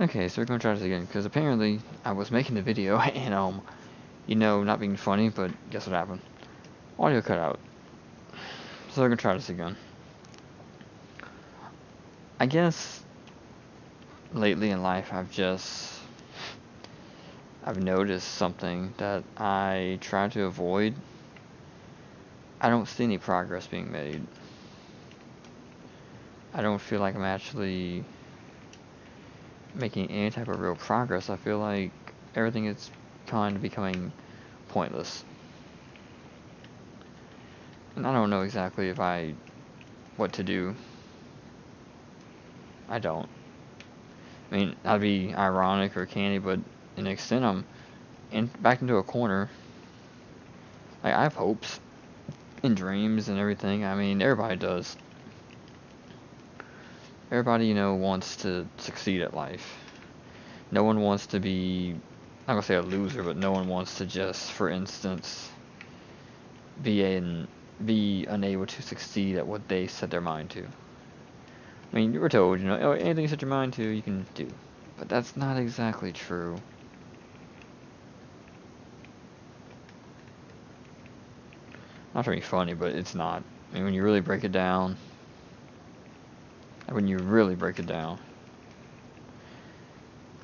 Okay, so we're gonna try this again, because apparently I was making the video and, not being funny, but guess what happened? Audio cut out. So we're gonna try this again. I guess lately in life I've noticed something that I try to avoid. I don't see any progress being made. I don't feel like I'm actually making any type of real progress. I feel like everything is kind of becoming pointless. And I don't know exactly what to do. I don't. I mean, that'd be ironic or canny, but in an extent, I'm backed into a corner. Like, I have hopes and dreams and everything. I mean, everybody does. Everybody, wants to succeed at life. No one wants to be, I'm not gonna say a loser, but no one wants to just, for instance, be unable to succeed at what they set their mind to. I mean, you were told, anything you set your mind to, you can do. But that's not exactly true. Not to be funny, but it's not. I mean, when you really break it down,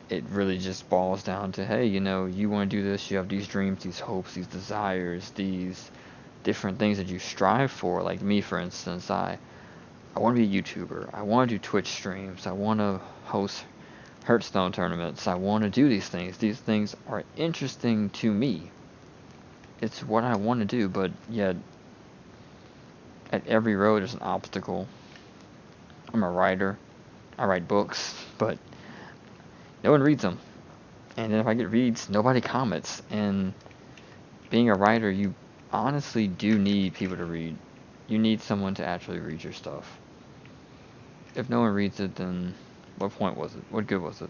it really just boils down to, hey, you want to do this, you have these dreams, these hopes, these desires, these different things that you strive for. Like me, for instance, I want to be a YouTuber. I want to do Twitch streams. I want to host Hearthstone tournaments. I want to do these things. These things are interesting to me. It's what I want to do, but yet at every road there's an obstacle. I'm a writer. I write books, but no one reads them. And then if I get reads, nobody comments. And being a writer, you honestly do need people to read. You need someone to actually read your stuff. If no one reads it, then what point was it? What good was it?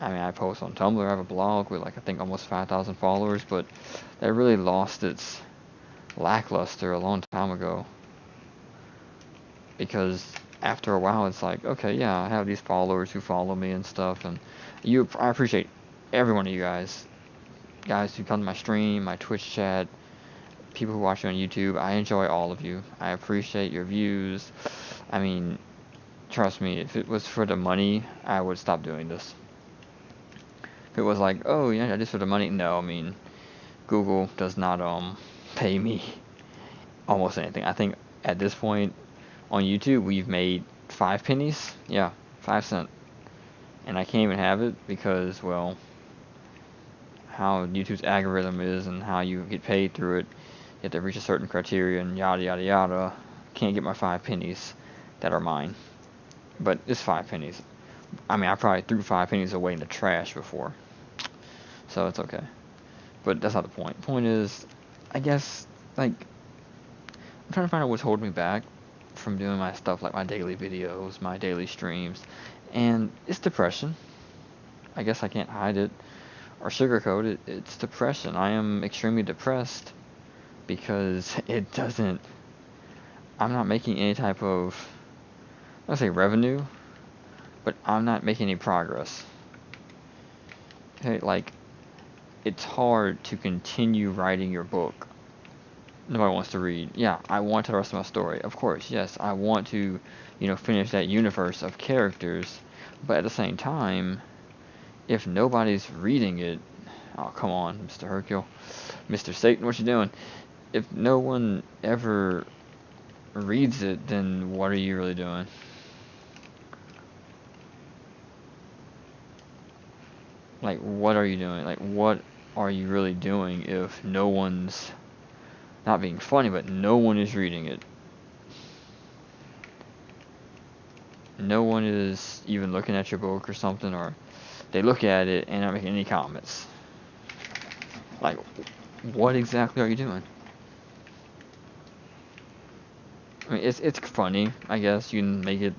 I mean, I post on Tumblr, I have a blog with I think almost 5,000 followers, but that really lost its lackluster a long time ago. Because after a while, it's like, okay, yeah, I have these followers who follow me and stuff, and I appreciate every one of you guys who come to my stream, my Twitch chat, people who watch me on YouTube. I enjoy all of you. I appreciate your views. I mean, trust me, if it was for the money, I would stop doing this. If it was like, oh yeah, just for the money, no. I mean, Google does not pay me almost anything. I think at this point on YouTube we've made 5 pennies. Yeah, 5 cents. And I can't even have it because, well, how YouTube's algorithm is and how you get paid through it. You have to reach a certain criteria and yada yada yada. Can't get my 5 pennies that are mine. But it's 5 pennies. I mean, I probably threw 5 pennies away in the trash before. So it's okay. But that's not the point. The point is, I guess, I'm trying to find out what's holding me back from doing my stuff, like my daily videos, my daily streams. And it's depression. I guess I can't hide it or sugarcoat it. It's depression. I am extremely depressed because I'm not making any type of, I don't say revenue, but I'm not making any progress. Okay, it's hard to continue writing your book. Nobody wants to read. Yeah, I want to tell the rest of my story. Of course, yes, I want to, finish that universe of characters. But at the same time, if nobody's reading it, oh, come on, Mr. Hercule. Mr. Satan, what you doing? If no one ever reads it, then what are you really doing? What are you doing? What are you really doing if no one's, not being funny, but no one is reading it? No one is even looking at your book or something, or they look at it and not making any comments. What exactly are you doing? I mean, it's funny, I guess. You can make it,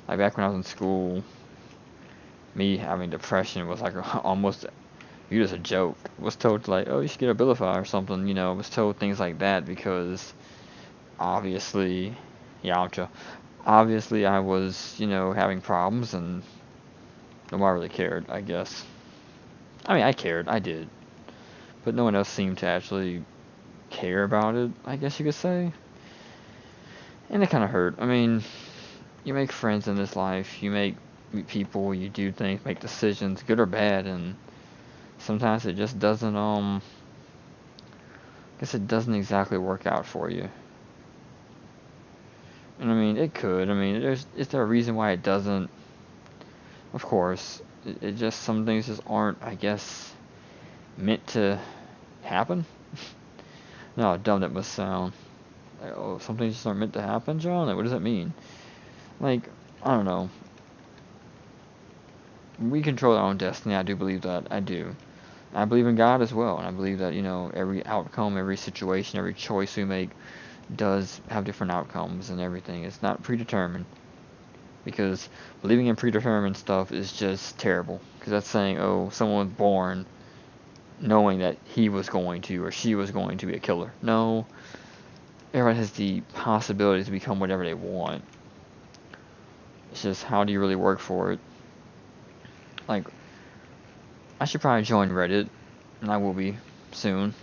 back when I was in school, me having depression was almost viewed as a joke. I was told oh, you should get Abilify or something, I was told things like that because obviously, yeah, obviously I was, having problems, and nobody really cared, I guess. I mean, I cared, I did, but no one else seemed to actually care about it, I guess you could say. And it kind of hurt. I mean, you make friends in this life, you meet people, you do things, make decisions, good or bad, and sometimes it just doesn't, I guess it doesn't exactly work out for you. And I mean, it could. I mean, is there a reason why it doesn't? Of course. It just, some things just aren't, I guess, meant to happen. No, how dumb that must sound. Like, oh, some things just aren't meant to happen, John? Like, what does that mean? Like, I don't know. We control our own destiny. I do believe that. I do. I believe in God as well, and I believe that, every outcome, every situation, every choice we make does have different outcomes and everything. It's not predetermined, because believing in predetermined stuff is just terrible, because that's saying, oh, someone was born knowing that he was going to or she was going to be a killer. No, everyone has the possibility to become whatever they want. It's just, how do you really work for it? Like, I should probably join Reddit, and I will be soon.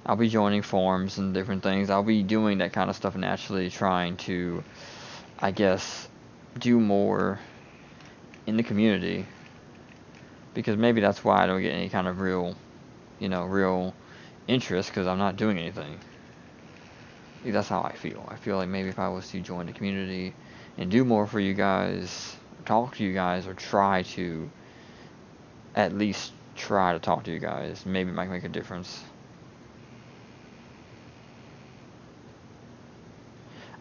I'll be joining forums and different things. I'll be doing that kind of stuff and actually trying to, I guess, do more in the community. Because maybe that's why I don't get any kind of real interest, because I'm not doing anything. That's how I feel. I feel like maybe if I was to join the community and do more for you guys, talk to you guys, or try to at least try to talk to you guys, maybe it might make a difference.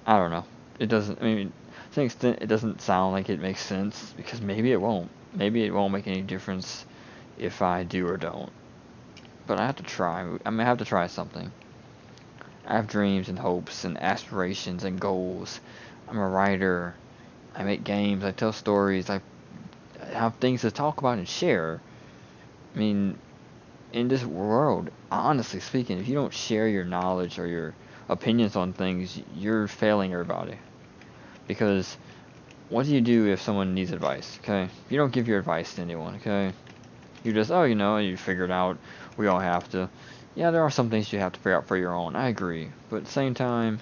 I don't know. It doesn't, I mean, to an extent, it doesn't sound like it makes sense, because maybe it won't. Maybe it won't make any difference if I do or don't. But I have to try. I mean, I have to try something. I have dreams and hopes and aspirations and goals. I'm a writer. I make games. I tell stories. I have things to talk about and share. I mean, in this world, honestly speaking, if you don't share your knowledge or your opinions on things, you're failing everybody. Because what do you do if someone needs advice, okay? You don't give your advice to anyone, okay? You just, you figure it out. We all have to. Yeah, there are some things you have to figure out for your own. I agree. But at the same time,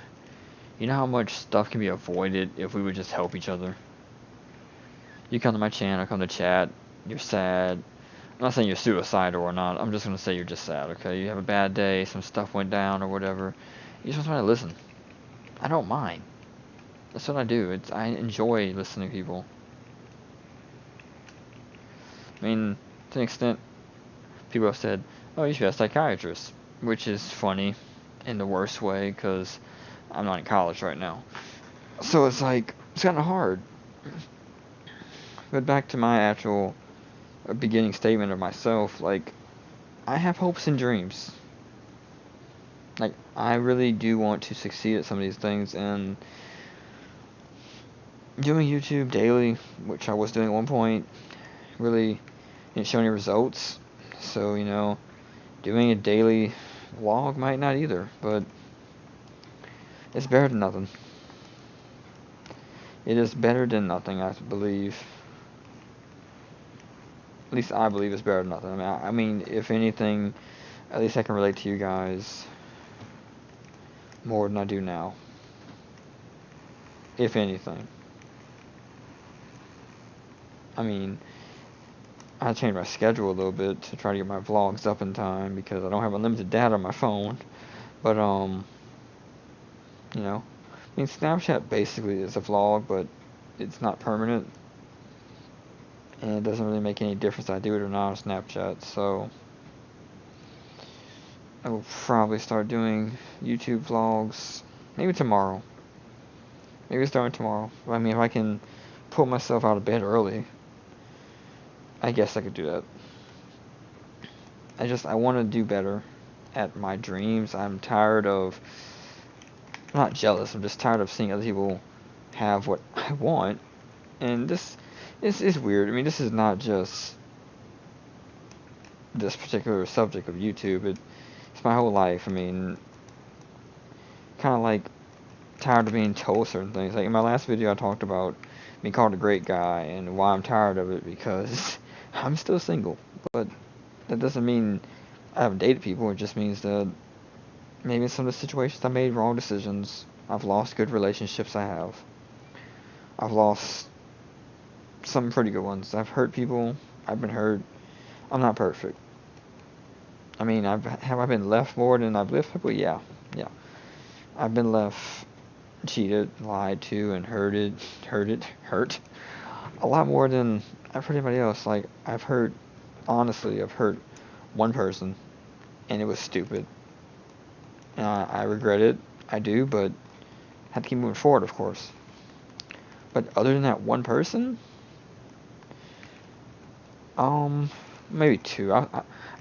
you know how much stuff can be avoided if we would just help each other? You come to my channel, come to chat, you're sad. I'm not saying you're suicidal or not. I'm just going to say you're just sad, okay? You have a bad day, some stuff went down or whatever. You just want to listen. I don't mind. That's what I do. I enjoy listening to people. I mean, to an extent, people have said, oh, you should be a psychiatrist, which is funny in the worst way, because I'm not in college right now. So it's like, it's kind of hard. But back to my actual beginning statement of myself, like, I have hopes and dreams. Like, I really do want to succeed at some of these things, and doing YouTube daily, which I was doing at one point, really didn't show any results. So, doing a daily vlog might not either, but it's better than nothing. It is better than nothing, I believe. At least I believe it's better than nothing. I mean, if anything, at least I can relate to you guys more than I do now. If anything. I mean, I changed my schedule a little bit to try to get my vlogs up in time, because I don't have unlimited data on my phone. But, I mean, Snapchat basically is a vlog, but it's not permanent. And it doesn't really make any difference if I do it or not on Snapchat, so I will probably start doing YouTube vlogs, maybe tomorrow. Maybe starting tomorrow. I mean, if I can pull myself out of bed early, I guess I could do that. I want to do better at my dreams. I'm tired of, I'm not jealous, I'm just tired of seeing other people have what I want. And this is weird. I mean, this is not just this particular subject of YouTube. It's my whole life. I mean, kind of like tired of being told certain things. Like in my last video, I talked about being called a great guy, and why I'm tired of it because I'm still single. But that doesn't mean I haven't dated people. It just means that maybe in some of the situations I made wrong decisions. I've lost good relationships. I've lost some pretty good ones. I've hurt people. I've been hurt. I'm not perfect. I mean, have I been left more than I've lived people? Yeah, yeah. I've been left, cheated, lied to, and hurt a lot more than I've hurt anybody else. Like honestly, I've hurt one person, and it was stupid. And I regret it. I do, but have to keep moving forward, of course. But other than that one person, maybe two.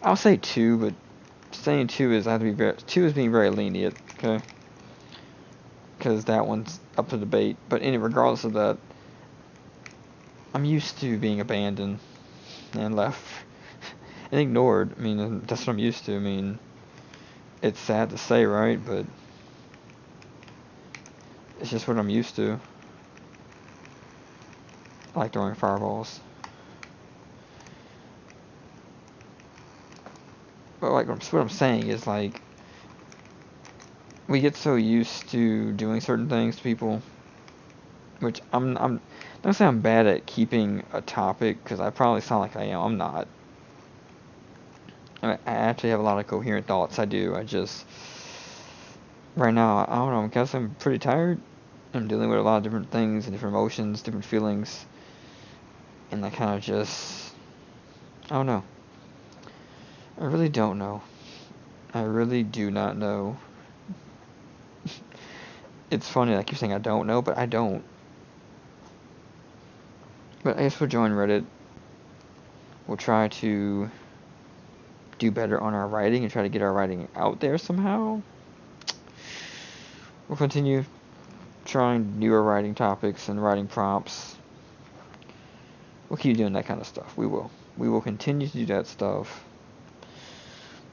I'll say two, but saying two is two is being very lenient. Okay, because that one's up to debate. But regardless of that, I'm used to being abandoned and left and ignored. I mean, that's what I'm used to. I mean, it's sad to say, right? But it's just what I'm used to. I like throwing fireballs. But like what I'm saying is like we get so used to doing certain things to people, which I'm not saying I'm bad at keeping a topic because I probably sound like I am. I'm not. I actually have a lot of coherent thoughts. I do. I just right now I don't know. Because I'm pretty tired. I'm dealing with a lot of different things and different emotions, different feelings, and I kind of just I don't know. I really don't know. I really do not know. It's funny, I keep saying I don't know, but I don't. But I guess we'll join Reddit. We'll try to do better on our writing and try to get our writing out there somehow. We'll continue trying newer writing topics and writing prompts. We'll keep doing that kind of stuff. We will. We will continue to do that stuff.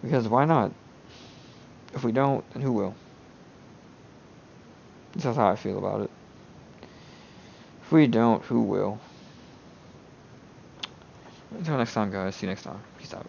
Because why not? If we don't, then who will? That's how I feel about it. If we don't, who will? Until next time, guys. See you next time. Peace out.